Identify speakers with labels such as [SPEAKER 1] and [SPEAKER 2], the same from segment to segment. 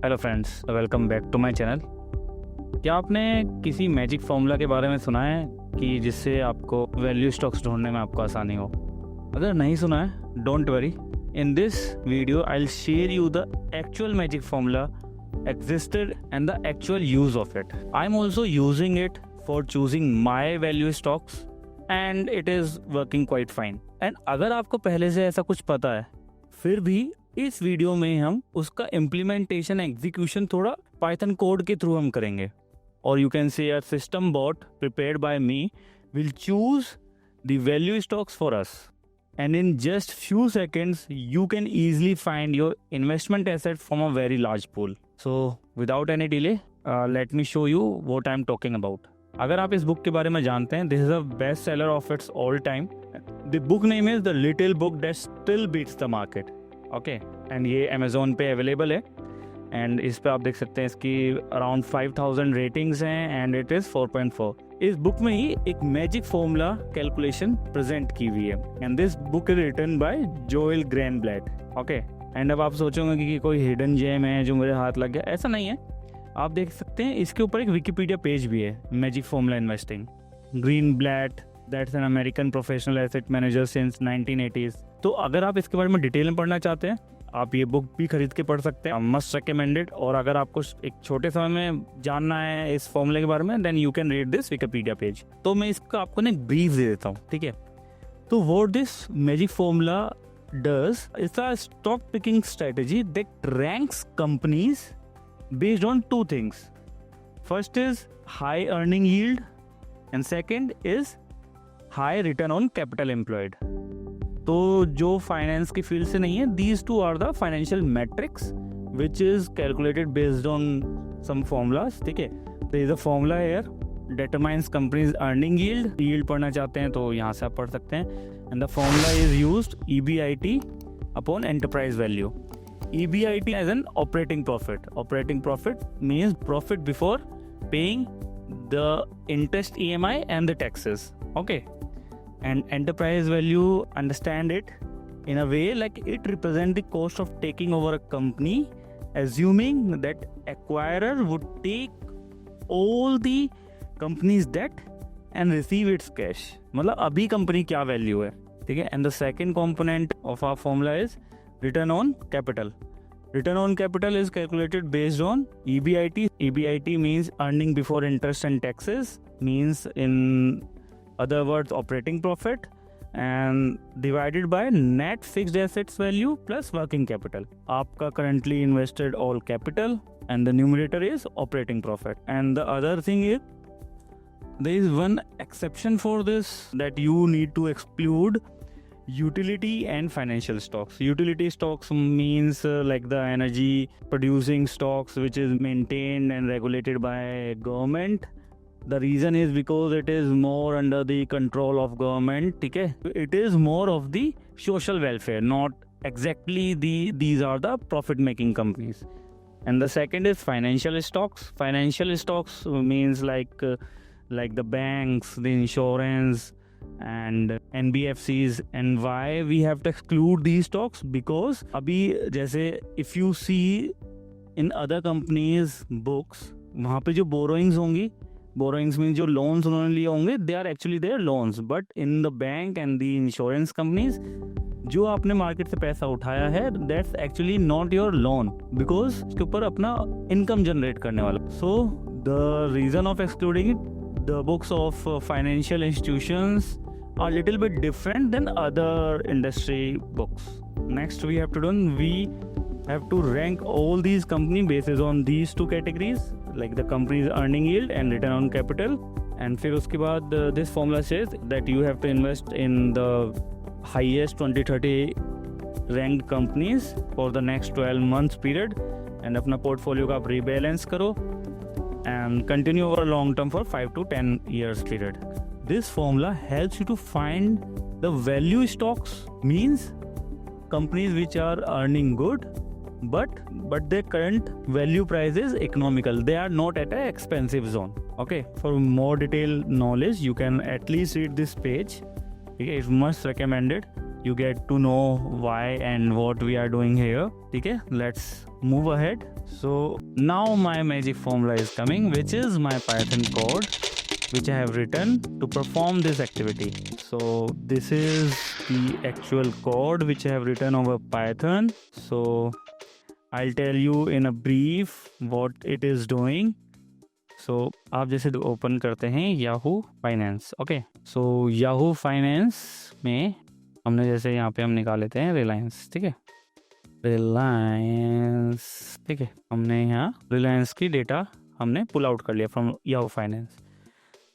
[SPEAKER 1] Hello friends, welcome back to my channel. क्या आपने किसी मैजिक फॉर्मूला के बारे में सुना है कि जिससे आपको वैल्यू स्टॉक्स ढूंढने में आपको आसानी हो? अगर नहीं सुना है, don't worry. In this video I will share you the actual magic formula existed and the actual use of it. I'm also using it for choosing my value stocks and it is working quite fine. And अगर आपको पहले से ऐसा कुछ पता है, फिर भी इस वीडियो में हम उसका इम्प्लीमेंटेशन एग्जीक्यूशन थोड़ा पाइथन कोड के थ्रू हम करेंगे। और you can say a system bot prepared by me will choose the value stocks for us, and in just few seconds you can easily find your investment asset from a very large pool. So without any delay, let me show you what I'm talking about. अगर आप इस book के बारे में जानते हैं, this is a best seller of its all time. The book name is The Little Book That Still Beats the Market. Okay, and ये Amazon पे अवेलेबल है एंड इस पे आप देख सकते हैं इसकी अराउंड 5000 रेटिंग्स हैं एंड इट इज़ 4.4। इस बुक में ही एक मैजिक फॉर्मूला कैलकुलेशन प्रेजेंट की हुई है and this book is written by Joel Greenblatt. Okay, and अब आप सोचोगे कि कोई हिडन जेम है जो मेरे हाथ लग गया, ऐसा नहीं है। आप देख सकते हैं इसके ऊपर एक विकिपीडिया पेज भी है, magic formula investing. Greenblatt that's an American professional asset manager since 1980s। तो अगर आप इसके बारे में डिटेल में पढ़ना चाहते हैं, आप ये बुक भी खरीद के पढ़ सकते हैं, मस्ट रिकमेंडेड। और अगर आपको एक छोटे समय में जानना है इस फॉर्मूले के बारे में, then you can read this Wikipedia page. तो मैं इसका आपको ना एक ब्रीफ दे देता हूँ, ठीक है। तो what this magic formula does is a stock picking strategy that ranks companies based on two things. First is high earning yield and second is high return on capital employed. तो जो finance की field से नहीं है, these two are the financial metrics which is calculated based on some formulas, ठीक है। There is a formula here determines companies earning yield. Yield पढ़ना चाहते हैं तो यहाँ से आप पढ़ सकते हैं। And the formula is used EBIT upon enterprise value. EBIT as an operating profit. Operating profit means profit before paying the interest EMI and the taxes. Okay, and enterprise value, understand it in a way like it represents the cost of taking over a company, assuming that acquirer would take all the company's debt and receive its cash। मतलब अभी company क्या value है, ठीक है। And the second component of our formula is return on capital. Return on capital is calculated based on EBIT. EBIT means earning before interest and taxes, means in other words operating profit, and divided by net fixed assets value plus working capital. आपका currently invested all capital and the numerator is operating profit. And the other thing is there is one exception for this, that you need to exclude utility and financial stocks. Utility stocks means like the energy producing stocks which is maintained and regulated by government. The reason is because it is more under the control of government, ठीक है। It is more of the social welfare, not exactly these are the profit making companies. And the second is financial stocks. Financial stocks means like the banks, the insurance and NBFCs. And why we have to exclude these stocks? Because अभी जैसे if you see in other companies books, वहाँ पे जो borrowings होंगी, borrowings mean जो loans उन्होंने लिए होंगे, they are actually their loans. But in the bank and the insurance companies, जो आपने मार्केट से पैसा उठाया है, that's actually not your loan, because उसके ऊपर अपना इनकम जनरेट करने वाला। So the reason of excluding it, the books of financial institutions are little bit different than other industry books. Next we have to do, we have to rank all these company bases on these two categories, like the company's earning yield and return on capital. And फिर उसके बाद this formula says that you have to invest in the highest 20-30 ranked companies for the next 12 months period, and अपना portfolio का आप rebalance करो and continue over long term for 5 to 10 years period. This formula helps you to find the value stocks, means companies which are earning good but their current value price is economical, they are not at an expensive zone. Okay, for more detailed knowledge you can at least read this page, okay, it's much recommended. you get to know why and what we are doing here. ठीक है, let's move ahead. So now my magic formula is coming, which is my Python code which I have written to perform this activity. So this is the actual code which I have written over Python. So I'll tell you in a brief what it is doing. So आप जैसे open करते हैं Yahoo finance. Okay, सो Yahoo finance में हमने जैसे यहाँ पे हम निकाल लेते हैं रिलायंस. ठीक है, रिलायंस. ठीक है, हमने यहाँ रिलायंस की डेटा हमने पुल आउट कर लिया फ्रॉम याहू फाइनेंस.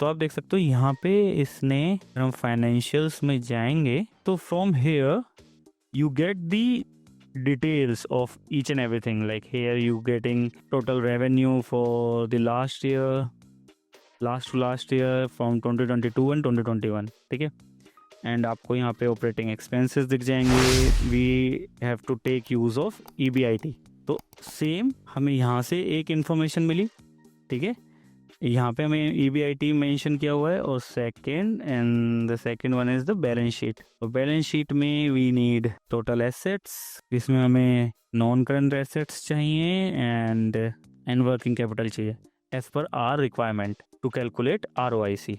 [SPEAKER 1] तो आप देख सकते हो यहाँ पे इसने, हम फाइनेंशियल्स में जाएंगे तो from here you get the details of each and everything. Like here you getting total revenue for the last year from 2022 and 2021. ठीक है, एंड आपको यहाँ पे ऑपरेटिंग एक्सपेंसेस दिख जाएंगे. We have to take use of EBIT. तो same हमें यहाँ से एक इंफॉर्मेशन मिली. ठीक है, यहाँ पे हमें EBIT मेंशन किया हुआ है. और second, and the second one is the balance sheet. तो बैलेंस शीट में वी नीड टोटल एसेट्स, इसमें हमें नॉन करंट एसेट्स चाहिए एंड वर्किंग कैपिटल चाहिए as per our requirement to calculate ROIC.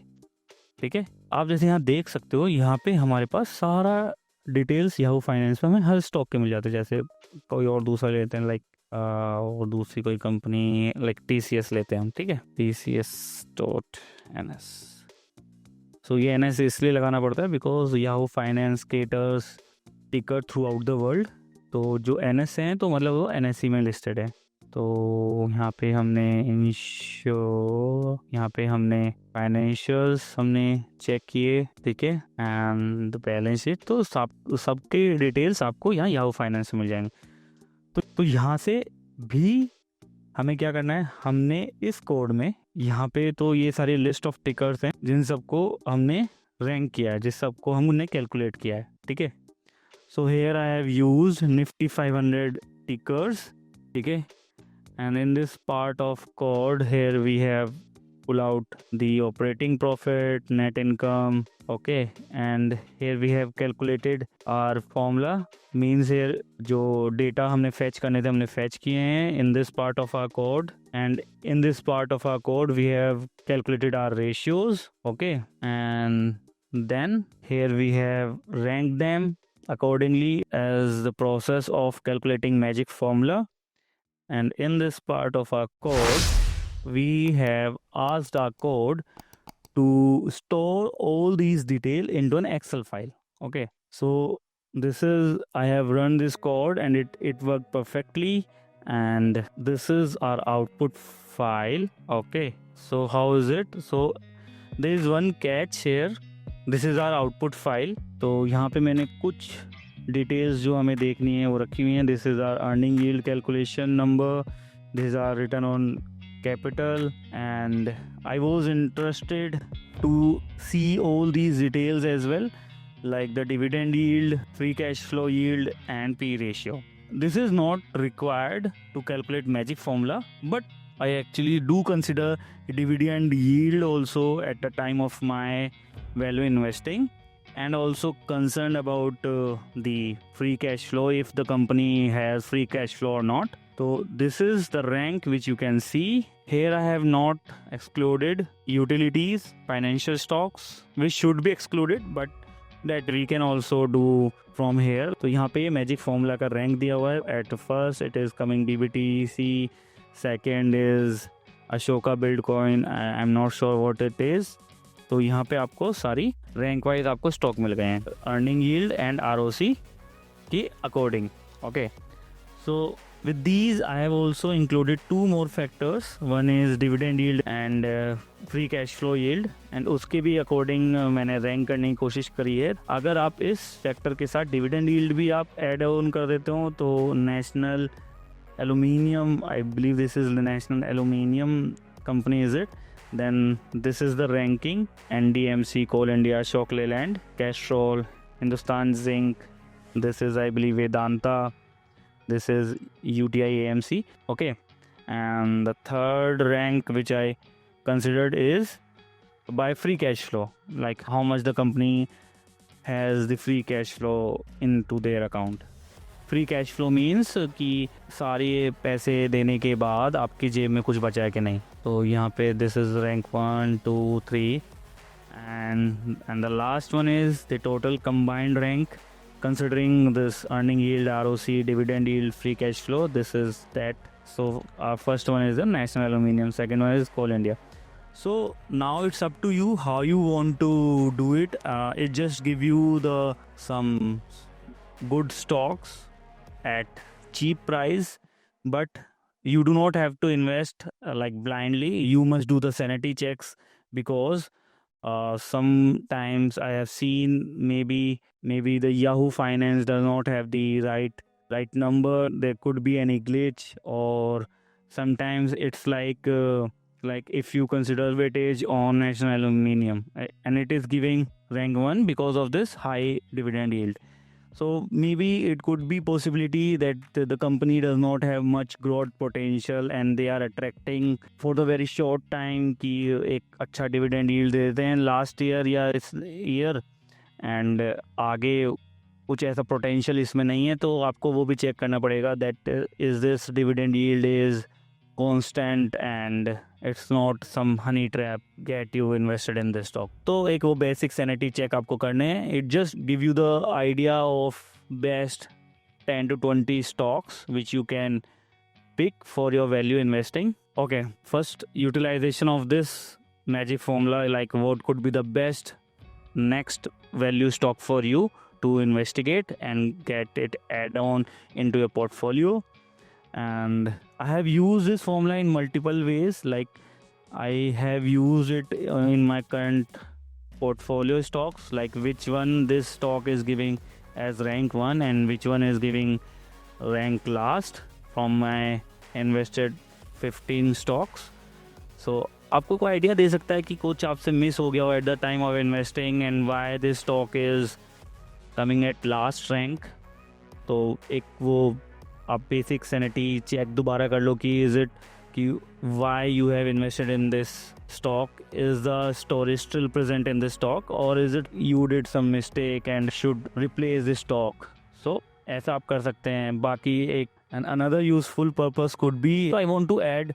[SPEAKER 1] ठीक है, आप जैसे यहाँ देख सकते हो, यहाँ पे हमारे पास सारा डिटेल्स याहू फाइनेंस में हमें हर स्टॉक के मिल जाते हैं. जैसे कोई और दूसरा लेते हैं, लाइक और दूसरी कोई कंपनी लाइक TCS लेते हैं हम. ठीक है, TCS.NS. सो ये NS इसलिए लगाना पड़ता है बिकॉज याहू फाइनेंस केटर्स टिकर थ्रू आउट द वर्ल्ड. तो जो NS हैं तो मतलब वो NSE में लिस्टेड है. तो यहाँ पे हमने फाइनेंशियल्स हमने चेक किए. ठीक है, एंड बैलेंस शीट. तो सबके डिटेल्स आपको यहाँ याहू फाइनेंस में मिल जाएंगे. तो यहाँ से भी हमें क्या करना है, हमने इस कोड में यहाँ पे तो ये सारी लिस्ट ऑफ टिकर्स हैं जिन सबको हमने रैंक किया है, जिस सबको हमने कैलकुलेट किया है. ठीक है, so here I have used Nifty 500 tickers. ठीक है, and in this part of code here we have pull out the operating profit, net income. Okay, and here we have calculated our formula. Means here जो data हमने fetch करने थे हमने fetch किए हैं in this part of our code, and in this part of our code we have calculated our ratios. Okay, and then here we have ranked them accordingly as the process of calculating magic formula. And in this part of our code, we have asked our code to store all these detail into an Excel file. Okay, so this is, I have run this code and it worked perfectly. And this is our output file. Okay, so how is it? So there is one catch here. This is our output file. तो यहाँ पे मैंने कुछ details जो हमें देखनी है वो रखी हुई हैं. This is our earning yield calculation number, this is our return on capital, and I was interested to see all these details as well, like the dividend yield, free cash flow yield and P ratio. This is not required to calculate magic formula, but I actually do consider dividend yield also at the time of my value investing, and also concerned about the free cash flow, if the company has free cash flow or not. So this is the rank which you can see here. I have not excluded utilities, financial stocks, which should be excluded, but that we can also do from here. तो यहाँ पे magic formula का rank दिया हुआ है. At first it is coming DBTC, second is Ashoka Buildcon, I am not sure what it is. तो यहाँ पे आपको सारी रैंक वाइज आपको स्टॉक मिल गए हैं अर्निंग यील्ड एंड ROC की according. Okay, so with these I have also included two more factors. One is dividend yield and free cash flow yield, and उसके भी according मैंने रैंक करने की कोशिश करी है. अगर आप इस फैक्टर के साथ डिविडेंड यील्ड भी आप ऐड ऑन कर देते हो तो national aluminium, I believe this is the national aluminium company is it, then this is the ranking. NDMC, Coal India, Ashok Leyland, Castrol, Hindustan Zinc, this is I believe Vedanta, this is UTI AMC. Okay, and the third rank which I considered is by free cash flow, like how much the company has the free cash flow into their account. Free cash flow means कि सारे पैसे देने के बाद आपकी जेब में कुछ बचा है कि नहीं. तो यहाँ पे this is rank 1 2 3 and the last one is the total combined rank considering this earning yield, ROC, dividend yield, free cash flow. This is that. So our first one is the National Aluminium, second one is Coal India. So now it's up to you how you want to do it. It just give you the some good stocks at cheap price, but you do not have to invest like blindly. You must do the sanity checks, because sometimes I have seen maybe the Yahoo Finance does not have the right number. There could be any glitch, or sometimes it's like if you consider weightage on National Aluminium, and it is giving rank 1 because of this high dividend yield. So maybe it could be possibility that the company does not have much growth potential and they are attracting for the very short time कि एक अच्छा dividend yield दे देते हैं last year या इस year, and आगे कुछ ऐसा potential इसमें नहीं है, तो आपको वो भी check करना पड़ेगा that is this dividend yield is constant and it's not some honey trap get you invested in this stock. तो एक वो basic sanity check आपको करने हैं. It just give you the idea of best 10 to 20 stocks which you can pick for your value investing. Okay, first utilization of this magic formula, like what could be the best next value stock for you to investigate and get it add on into your portfolio. And I have used this formula in multiple ways. Like I have used it in my current portfolio stocks, like which one this stock is giving as rank 1 and which one is giving rank last from my invested 15 stocks. So आपको कोई idea दे सकता है कि कुछ आपसे miss हो गया हो at the time of investing and why this stock is coming at last rank. तो एक वो आप बेसिक सैनिटी चेक दोबारा कर लो कि इज इट कि why you have invested in this stock, is the storage still present in this stock, और is it you did some mistake and should replace this stock. So ऐसा आप कर सकते हैं. बाकी एक another useful purpose could be I want to add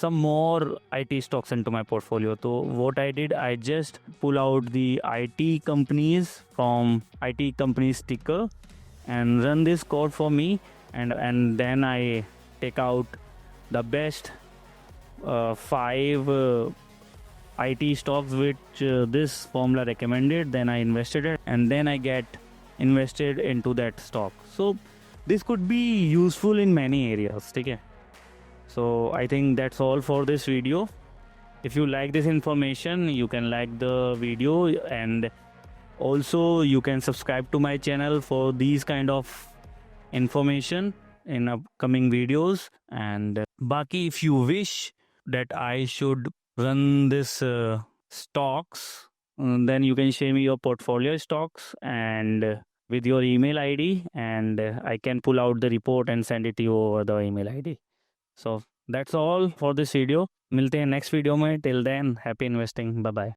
[SPEAKER 1] some more IT stocks into my portfolio. So what I did, I just pull out the IT companies from IT companies ticker and run this code for me, and then I take out the best 5 IT stocks which this formula recommended. Then I invested it, and then I get invested into that stock. So this could be useful in many areas. Okay, so I think that's all for this video. If you like this information, you can like the video, and also you can subscribe to my channel for these kind of information in upcoming videos. And baki, if you wish that I should run this stocks, then you can share me your portfolio stocks and with your email ID, and I can pull out the report and send it to you over the email ID. So that's all for this video. मिलते हैं next video में. Till then, happy investing. Bye bye.